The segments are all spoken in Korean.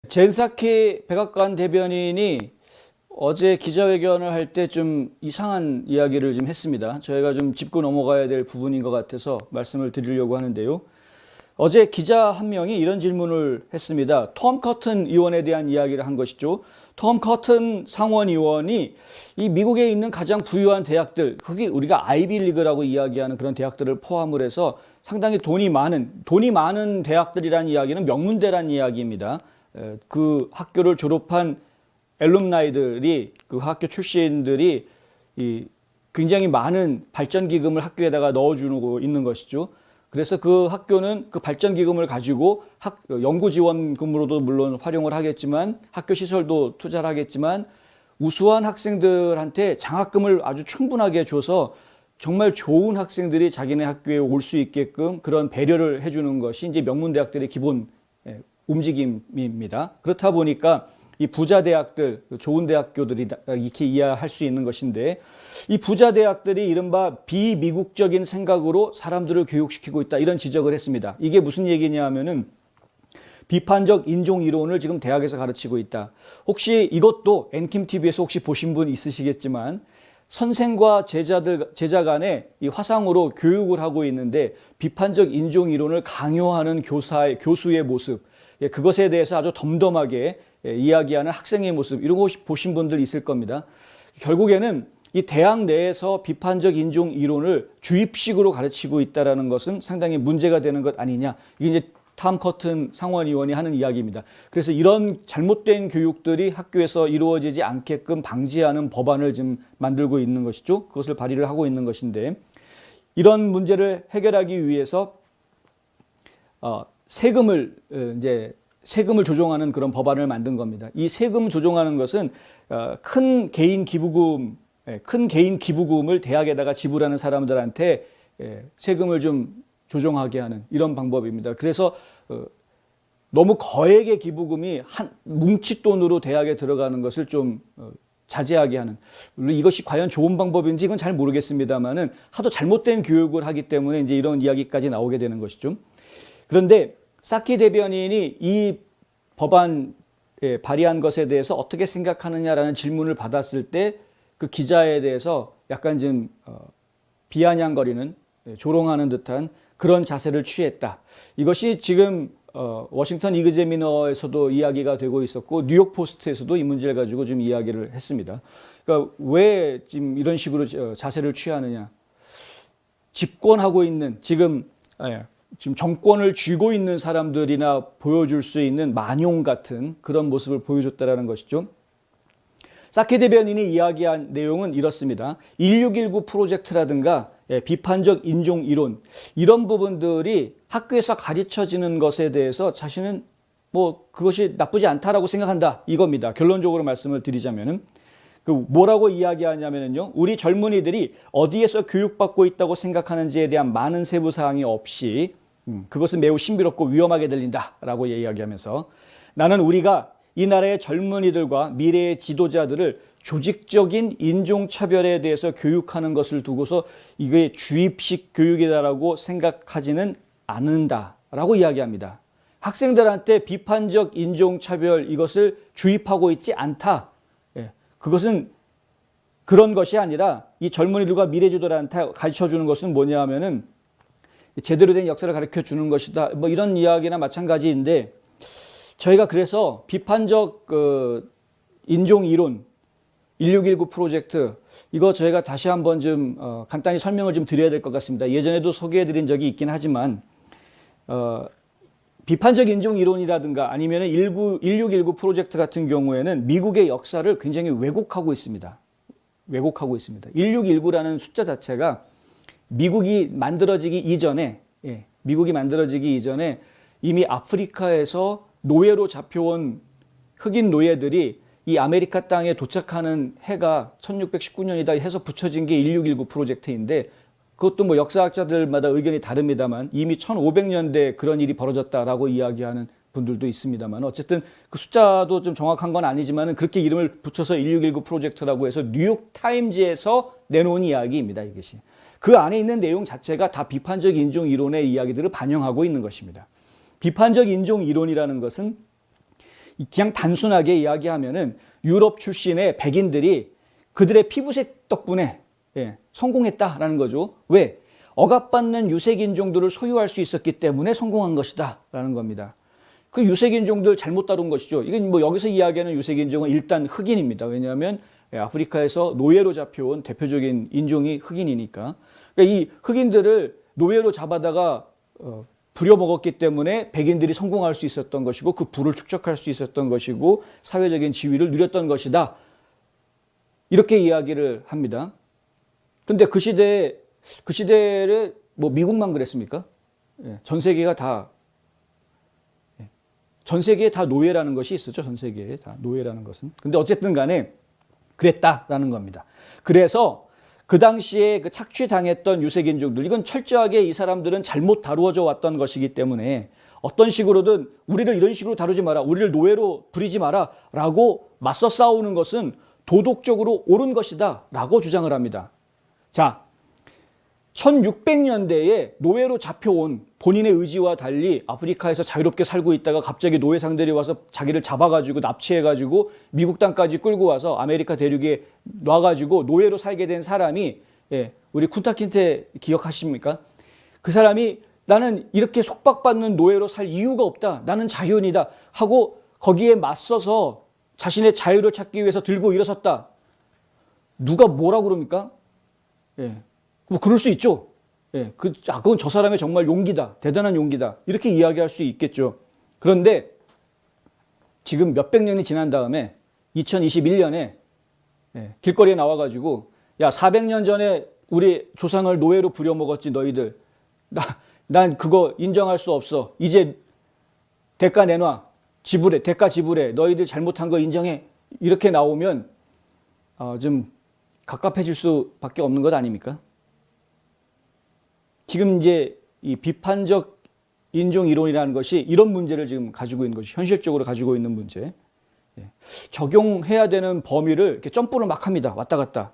젠사키 백악관 대변인이 어제 기자회견을 할 때 좀 이상한 이야기를 좀 했습니다. 저희가 좀 짚고 넘어가야 될 부분인 것 같아서 말씀을 드리려고 하는데요. 어제 기자 한 명이 이런 질문을 했습니다. 톰 커튼 의원에 대한 이야기를 한 것이죠. 톰 커튼 상원의원이 이 미국에 있는 가장 부유한 대학들, 그게 우리가 아이비리그라고 이야기하는 그런 대학들을 포함을 해서 상당히 돈이 많은 대학들이라는 이야기는 명문대라는 이야기입니다. 그 학교를 졸업한 알룸나이들이, 그 학교 출신들이 굉장히 많은 발전기금을 학교에다가 넣어주고 있는 것이죠. 그래서 그 학교는 그 발전기금을 가지고 연구지원금으로도 물론 활용을 하겠지만 학교 시설도 투자를 하겠지만 우수한 학생들한테 장학금을 아주 충분하게 줘서 정말 좋은 학생들이 자기네 학교에 올 수 있게끔 그런 배려를 해주는 것이 이제 명문대학들의 기본 움직임입니다. 그렇다 보니까 이 부자 대학들, 좋은 대학교들이 이렇게 이해할 수 있는 것인데, 이 부자 대학들이 이른바 비미국적인 생각으로 사람들을 교육시키고 있다, 이런 지적을 했습니다. 이게 무슨 얘기냐 하면은 비판적 인종 이론을 지금 대학에서 가르치고 있다. 혹시 이것도 엔킴TV에서 혹시 보신 분 있으시겠지만 선생과 제자 간에 이 화상으로 교육을 하고 있는데 비판적 인종 이론을 강요하는 교수의 모습, 그것에 대해서 아주 덤덤하게 이야기하는 학생의 모습, 이런 거 보신 분들 있을 겁니다. 결국에는 이 대학 내에서 비판적 인종 이론을 주입식으로 가르치고 있다는 것은 상당히 문제가 되는 것 아니냐. 이게 이제 톰 커튼 상원의원이 하는 이야기입니다. 그래서 이런 잘못된 교육들이 학교에서 이루어지지 않게끔 방지하는 법안을 지금 만들고 있는 것이죠. 그것을 발의를 하고 있는 것인데, 이런 문제를 해결하기 위해서 세금을 조정하는 그런 법안을 만든 겁니다. 이 세금 조정하는 것은 큰 개인 기부금을 대학에다가 지불하는 사람들한테 세금을 좀 조정하게 하는 이런 방법입니다. 그래서 너무 거액의 기부금이 뭉칫돈으로 대학에 들어가는 것을 좀 자제하게 하는, 물론 이것이 과연 좋은 방법인지 이건 잘 모르겠습니다만은 하도 잘못된 교육을 하기 때문에 이제 이런 이야기까지 나오게 되는 것이죠. 그런데 사키 대변인이 이 법안 발의한 것에 대해서 어떻게 생각하느냐라는 질문을 받았을 때 그 기자에 대해서 약간 좀 비아냥거리는, 조롱하는 듯한 그런 자세를 취했다. 이것이 지금 워싱턴 이그제미너에서도 이야기가 되고 있었고 뉴욕 포스트에서도 이 문제를 가지고 좀 이야기를 했습니다. 그러니까 왜 지금 이런 식으로 자세를 취하느냐? 집권하고 있는 지금 정권을 쥐고 있는 사람들이나 보여줄 수 있는 만용 같은 그런 모습을 보여줬다는 것이죠. 사키 대변인이 이야기한 내용은 이렇습니다. 1619 프로젝트라든가 비판적 인종 이론, 이런 부분들이 학교에서 가르쳐지는 것에 대해서 자신은 그것이 나쁘지 않다라고 생각한다, 이겁니다. 결론적으로 말씀을 드리자면은 뭐라고 이야기하냐면요, 우리 젊은이들이 어디에서 교육받고 있다고 생각하는지에 대한 많은 세부 사항이 없이 그것은 매우 신비롭고 위험하게 들린다라고 이야기하면서, 나는 우리가 이 나라의 젊은이들과 미래의 지도자들을 조직적인 인종차별에 대해서 교육하는 것을 두고서 이게 주입식 교육이다라고 생각하지는 않는다라고 이야기합니다. 학생들한테 비판적 인종차별, 이것을 주입하고 있지 않다. 그것은 그런 것이 아니라 이 젊은이들과 미래 지도자한테 가르쳐주는 것은 뭐냐 하면은 제대로 된 역사를 가르쳐 주는 것이다, 이런 이야기나 마찬가지인데, 저희가 그래서 비판적 인종 이론 1619 프로젝트, 이거 저희가 다시 한번 좀 간단히 설명을 좀 드려야 될 것 같습니다. 예전에도 소개해 드린 적이 있긴 하지만 비판적 인종 이론이라든가 아니면 1619 프로젝트 같은 경우에는 미국의 역사를 굉장히 왜곡하고 있습니다. 1619라는 숫자 자체가 미국이 만들어지기 이전에 이미 아프리카에서 노예로 잡혀온 흑인 노예들이 이 아메리카 땅에 도착하는 해가 1619년이다 해서 붙여진 게 1619 프로젝트인데, 그것도 역사학자들마다 의견이 다릅니다만 이미 1500년대 그런 일이 벌어졌다라고 이야기하는 분들도 있습니다만, 어쨌든 그 숫자도 좀 정확한 건 아니지만 그렇게 이름을 붙여서 1619 프로젝트라고 해서 뉴욕 타임즈에서 내놓은 이야기입니다. 이것이 그 안에 있는 내용 자체가 다 비판적 인종 이론의 이야기들을 반영하고 있는 것입니다. 비판적 인종 이론이라는 것은 그냥 단순하게 이야기하면은 유럽 출신의 백인들이 그들의 피부색 덕분에 성공했다라는 거죠. 왜? 억압받는 유색인종들을 소유할 수 있었기 때문에 성공한 것이다라는 겁니다. 그 유색인종들 잘못 다룬 것이죠. 이건 뭐 여기서 이야기하는 유색인종은 일단 흑인입니다. 왜냐하면 아프리카에서 노예로 잡혀온 대표적인 인종이 흑인이니까. 그러니까 이 흑인들을 노예로 잡아다가 부려먹었기 때문에 백인들이 성공할 수 있었던 것이고 그 부를 축적할 수 있었던 것이고 사회적인 지위를 누렸던 것이다. 이렇게 이야기를 합니다. 근데 그 시대에 뭐 미국만 그랬습니까? 전 세계가 전 세계에 다 노예라는 것이 있었죠. 전 세계에 다 노예라는 것은. 근데 어쨌든 간에 그랬다라는 겁니다. 그래서 그 당시에 그 착취당했던 유색인종들, 이건 철저하게 이 사람들은 잘못 다루어져 왔던 것이기 때문에 어떤 식으로든 우리를 이런 식으로 다루지 마라, 우리를 노예로 부리지 마라 라고 맞서 싸우는 것은 도덕적으로 옳은 것이다 라고 주장을 합니다. 자, 1600년대에 노예로 잡혀온 본인의 의지와 달리 아프리카에서 자유롭게 살고 있다가 갑자기 노예상들이 와서 자기를 잡아가지고 납치해가지고 미국 땅까지 끌고 와서 아메리카 대륙에 놔가지고 노예로 살게 된 사람이, 우리 쿤타킨테 기억하십니까? 그 사람이 나는 이렇게 속박받는 노예로 살 이유가 없다, 나는 자유인이다 하고 거기에 맞서서 자신의 자유를 찾기 위해서 들고 일어섰다. 누가 뭐라 그럽니까? 뭐 그럴 수 있죠. 그건 저 사람의 정말 용기다, 대단한 용기다, 이렇게 이야기할 수 있겠죠. 그런데 지금 몇백 년이 지난 다음에 2021년에 길거리에 나와가지고 야, 400년 전에 우리 조상을 노예로 부려먹었지 너희들. 난 그거 인정할 수 없어. 이제 대가 내놔. 지불해. 대가 지불해. 너희들 잘못한 거 인정해. 이렇게 나오면 좀 갑갑해질 수밖에 없는 것 아닙니까? 지금 이제 이 비판적 인종 이론이라는 것이 이런 문제를 지금 가지고 있는 것이 현실적으로 가지고 있는 문제. 적용해야 되는 범위를 이렇게 점프를 막 합니다. 왔다 갔다.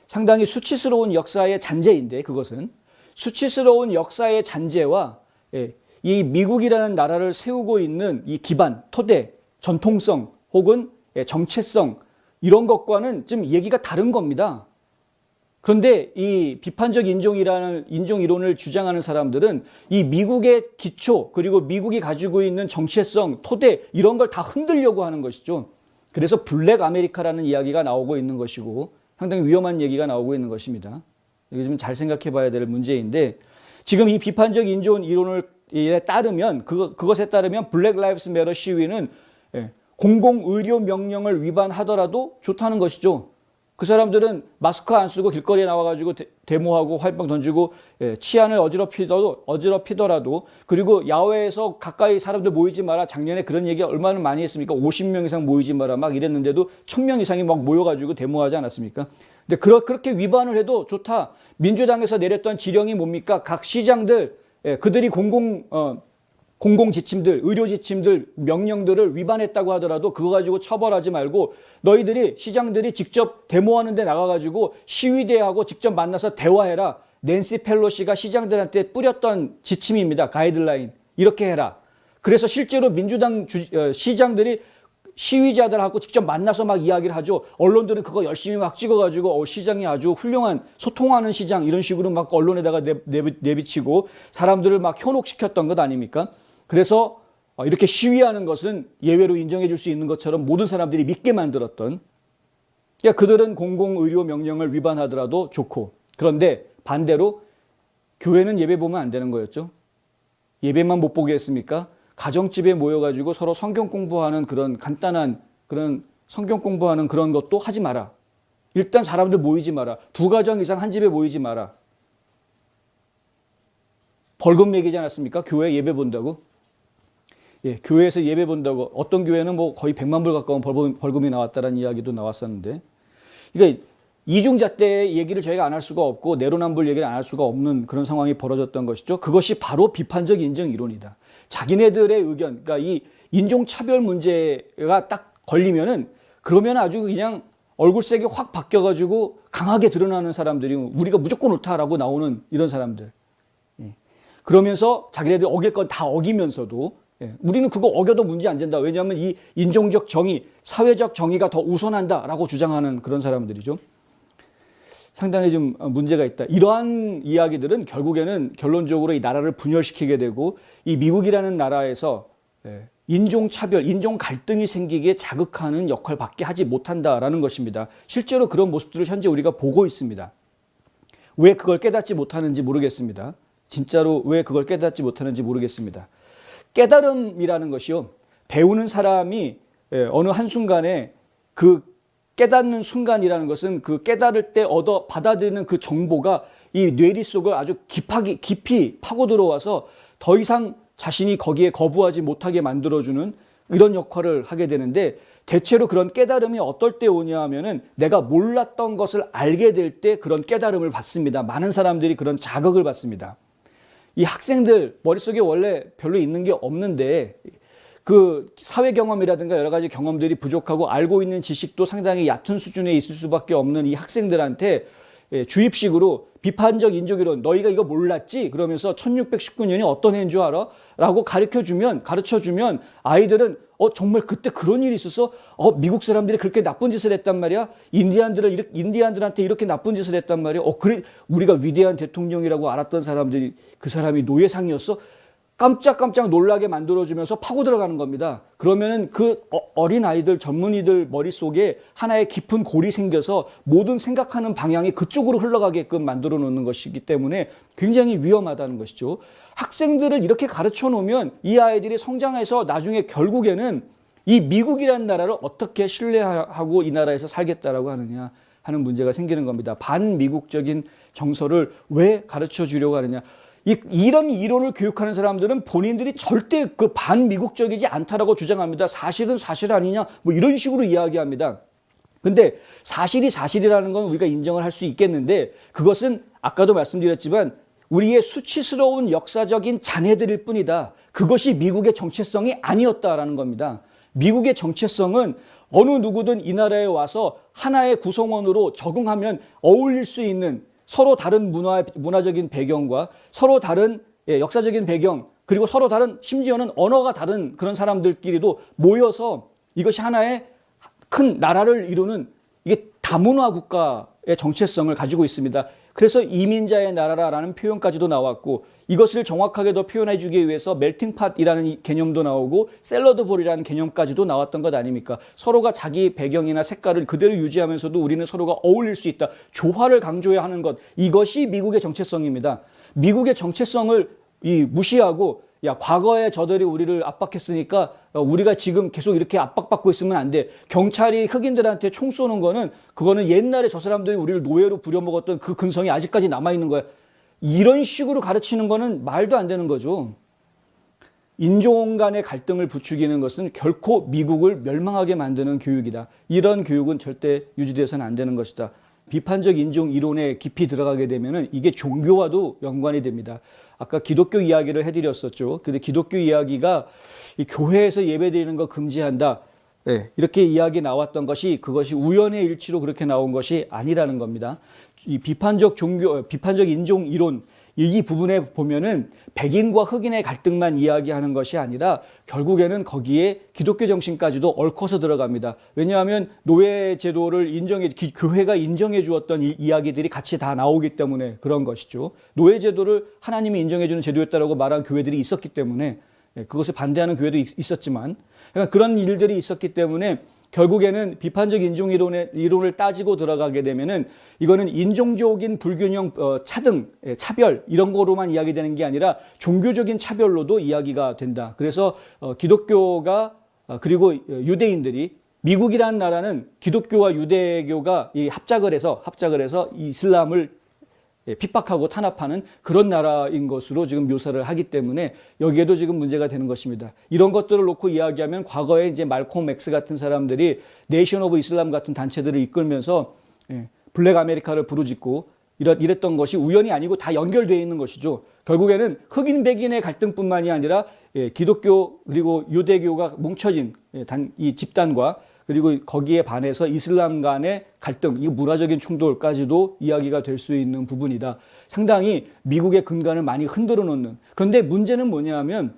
상당히 수치스러운 역사의 잔재인데, 그것은 수치스러운 역사의 잔재와 이 미국이라는 나라를 세우고 있는 이 기반, 토대, 전통성 혹은 정체성, 이런 것과는 좀 얘기가 다른 겁니다. 그런데 이 비판적 인종 이론을 주장하는 사람들은 이 미국의 기초, 그리고 미국이 가지고 있는 정체성, 토대, 이런 걸 다 흔들려고 하는 것이죠. 그래서 블랙 아메리카라는 이야기가 나오고 있는 것이고 상당히 위험한 얘기가 나오고 있는 것입니다. 이게 좀 잘 생각해 봐야 될 문제인데, 지금 이 비판적 인종 이론을 따르면, 그것에 따르면 블랙 라이브스 매터 시위는 공공의료 명령을 위반하더라도 좋다는 것이죠. 그 사람들은 마스크 안 쓰고 길거리에 나와가지고 데모하고 화염병 던지고 치안을 어지럽히더라도, 그리고 야외에서 가까이 사람들 모이지 마라. 작년에 그런 얘기 얼마나 많이 했습니까? 50명 이상 모이지 마라 막 이랬는데도 1000명 이상이 막 모여가지고 데모하지 않았습니까? 근데 그렇게 위반을 해도 좋다. 민주당에서 내렸던 지령이 뭡니까? 각 시장들, 그들이 공공 지침들, 의료 지침들, 명령들을 위반했다고 하더라도 그거 가지고 처벌하지 말고 너희들이, 시장들이 직접 데모하는 데 나가가지고 시위대하고 직접 만나서 대화해라. 낸시 펠로시가 시장들한테 뿌렸던 지침입니다. 가이드라인. 이렇게 해라. 그래서 실제로 민주당 시장들이 시위자들하고 직접 만나서 막 이야기를 하죠. 언론들은 그거 열심히 막 찍어가지고 시장이 아주 훌륭한 소통하는 시장, 이런 식으로 막 언론에다가 내비치고 사람들을 막 현혹시켰던 것 아닙니까? 그래서 이렇게 시위하는 것은 예외로 인정해 줄 수 있는 것처럼 모든 사람들이 믿게 만들었던, 그러니까 그들은 공공의료 명령을 위반하더라도 좋고, 그런데 반대로 교회는 예배 보면 안 되는 거였죠. 예배만 못 보게 했습니까? 가정집에 모여가지고 서로 성경 공부하는 그런 간단한 그런 성경 공부하는 그런 것도 하지 마라. 일단 사람들 모이지 마라. 2가정 이상 한 집에 모이지 마라. 벌금 매기지 않았습니까? 교회 예배 본다고? 교회에서 예배 본다고. 어떤 교회는 뭐 거의 100만 불 가까운 벌금이 나왔다는 이야기도 나왔었는데, 그러니까 이중잣대 얘기를 저희가 안 할 수가 없고 내로남불 얘기를 안 할 수가 없는 그런 상황이 벌어졌던 것이죠. 그것이 바로 비판적 인종 이론이다. 자기네들의 의견, 그러니까 이 인종차별 문제가 딱 걸리면은, 그러면 아주 그냥 얼굴색이 확 바뀌어가지고 강하게 드러나는 사람들이, 우리가 무조건 옳다라고 나오는 이런 사람들. 그러면서 자기네들 어길 건 다 어기면서도 우리는 그거 어겨도 문제 안 된다. 왜냐하면 이 인종적 정의, 사회적 정의가 더 우선한다라고 주장하는 그런 사람들이죠. 상당히 좀 문제가 있다. 이러한 이야기들은 결국에는 결론적으로 이 나라를 분열시키게 되고 이 미국이라는 나라에서 인종차별, 인종 갈등이 생기게 자극하는 역할밖에 하지 못한다라는 것입니다. 실제로 그런 모습들을 현재 우리가 보고 있습니다. 왜 그걸 깨닫지 못하는지 모르겠습니다. 진짜로 왜 그걸 깨닫지 못하는지 모르겠습니다. 깨달음이라는 것이요, 배우는 사람이 어느 한순간에 그 깨닫는 순간이라는 것은 그 깨달을 때 얻어 받아들이는 그 정보가 이 뇌리 속을 아주 깊이 파고 들어와서 더 이상 자신이 거기에 거부하지 못하게 만들어주는 이런 역할을 하게 되는데, 대체로 그런 깨달음이 어떨 때 오냐 하면은 내가 몰랐던 것을 알게 될 때 그런 깨달음을 받습니다. 많은 사람들이 그런 자극을 받습니다. 이 학생들 머릿속에 원래 별로 있는 게 없는데 그 사회 경험이라든가 여러 가지 경험들이 부족하고 알고 있는 지식도 상당히 얕은 수준에 있을 수밖에 없는 이 학생들한테 주입식으로 비판적 인종이론, 너희가 이거 몰랐지? 그러면서 1619년이 어떤 해인 줄 알아? 라고 가르쳐주면 아이들은 정말 그때 그런 일이 있었어? 미국 사람들이 그렇게 나쁜 짓을 했단 말이야? 인디안들한테 이렇게 나쁜 짓을 했단 말이야? 그래, 우리가 위대한 대통령이라고 알았던 사람들이 그 사람이 노예상이었어? 깜짝깜짝 놀라게 만들어주면서 파고 들어가는 겁니다. 그러면은 그 어린 아이들, 젊은이들 머릿속에 하나의 깊은 골이 생겨서 모든 생각하는 방향이 그쪽으로 흘러가게끔 만들어 놓는 것이기 때문에 굉장히 위험하다는 것이죠. 학생들을 이렇게 가르쳐 놓으면 이 아이들이 성장해서 나중에 결국에는 이 미국이라는 나라를 어떻게 신뢰하고 이 나라에서 살겠다라고 하느냐 하는 문제가 생기는 겁니다. 반미국적인 정서를 왜 가르쳐 주려고 하느냐. 이런 이론을 교육하는 사람들은 본인들이 절대 그 반미국적이지 않다라고 주장합니다. 사실은 사실 아니냐? 뭐 이런 식으로 이야기합니다. 근데 사실이 사실이라는 건 우리가 인정을 할 수 있겠는데, 그것은 아까도 말씀드렸지만 우리의 수치스러운 역사적인 잔해들일 뿐이다. 그것이 미국의 정체성이 아니었다라는 겁니다. 미국의 정체성은 어느 누구든 이 나라에 와서 하나의 구성원으로 적응하면 어울릴 수 있는, 서로 다른 문화적인 배경과 서로 다른 역사적인 배경, 그리고 서로 다른, 심지어는 언어가 다른 그런 사람들끼리도 모여서 이것이 하나의 큰 나라를 이루는, 이게 다문화 국가의 정체성을 가지고 있습니다. 그래서 이민자의 나라라는 표현까지도 나왔고, 이것을 정확하게 더 표현해 주기 위해서 멜팅팟이라는 개념도 나오고 샐러드볼이라는 개념까지도 나왔던 것 아닙니까? 서로가 자기 배경이나 색깔을 그대로 유지하면서도 우리는 서로가 어울릴 수 있다. 조화를 강조해야 하는 것, 이것이 미국의 정체성입니다. 미국의 정체성을 무시하고, 야, 과거에 저들이 우리를 압박했으니까 우리가 지금 계속 이렇게 압박받고 있으면 안 돼. 경찰이 흑인들한테 총 쏘는 거는, 그거는 옛날에 저 사람들이 우리를 노예로 부려먹었던 그 근성이 아직까지 남아있는 거야. 이런 식으로 가르치는 거는 말도 안 되는 거죠. 인종 간의 갈등을 부추기는 것은 결코 미국을 멸망하게 만드는 교육이다. 이런 교육은 절대 유지되어서는 안 되는 것이다. 비판적 인종 이론에 깊이 들어가게 되면 이게 종교와도 연관이 됩니다. 아까 기독교 이야기를 해드렸었죠. 근데 기독교 이야기가 이 교회에서 예배드리는 거 금지한다. 이렇게 이야기 나왔던 것이, 그것이 우연의 일치로 그렇게 나온 것이 아니라는 겁니다. 이 비판적 인종 이론, 이 부분에 보면은 백인과 흑인의 갈등만 이야기하는 것이 아니라 결국에는 거기에 기독교 정신까지도 얽혀서 들어갑니다. 왜냐하면 노예 제도를 교회가 인정해 주었던 이야기들이 같이 다 나오기 때문에 그런 것이죠. 노예 제도를 하나님이 인정해 주는 제도였다라고 말한 교회들이 있었기 때문에, 그것을 반대하는 교회도 있었지만, 그러니까 그런 일들이 있었기 때문에 결국에는 비판적 인종 이론을 따지고 들어가게 되면은 이거는 인종적인 불균형, 차별 이런 거로만 이야기되는 게 아니라 종교적인 차별로도 이야기가 된다. 그래서 기독교가 그리고 유대인들이, 미국이라는 나라는 기독교와 유대교가 합작을 해서 이슬람을 픽박하고 탄압하는 그런 나라인 것으로 지금 묘사를 하기 때문에 여기에도 지금 문제가 되는 것입니다. 이런 것들을 놓고 이야기하면 과거에 이제 말콤 X 같은 사람들이 네이션 오브 이슬람 같은 단체들을 이끌면서 블랙 아메리카를 부르짖고 이랬던 것이 우연이 아니고 다 연결되어 있는 것이죠. 결국에는 흑인 백인의 갈등뿐만이 아니라 기독교 그리고 유대교가 뭉쳐진 이 집단과, 그리고 거기에 반해서 이슬람 간의 갈등, 이 문화적인 충돌까지도 이야기가 될 수 있는 부분이다. 상당히 미국의 근간을 많이 흔들어 놓는. 그런데 문제는 뭐냐면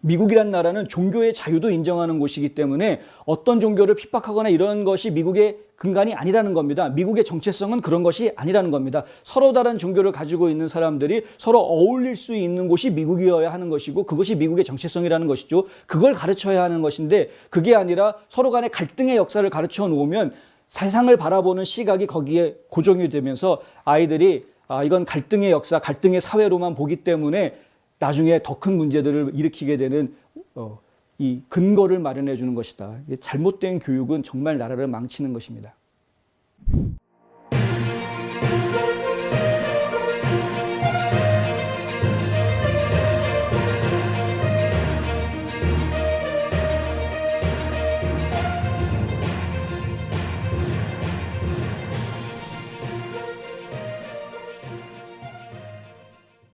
미국이란 나라는 종교의 자유도 인정하는 곳이기 때문에 어떤 종교를 핍박하거나 이런 것이 미국의 근간이 아니라는 겁니다. 미국의 정체성은 그런 것이 아니라는 겁니다. 서로 다른 종교를 가지고 있는 사람들이 서로 어울릴 수 있는 곳이 미국이어야 하는 것이고 그것이 미국의 정체성이라는 것이죠. 그걸 가르쳐야 하는 것인데 그게 아니라 서로 간의 갈등의 역사를 가르쳐 놓으면 세상을 바라보는 시각이 거기에 고정이 되면서 아이들이 이건 갈등의 역사, 갈등의 사회로만 보기 때문에 나중에 더 큰 문제들을 일으키게 되는 이 근거를 마련해 주는 것이다. 잘못된 교육은 정말 나라를 망치는 것입니다.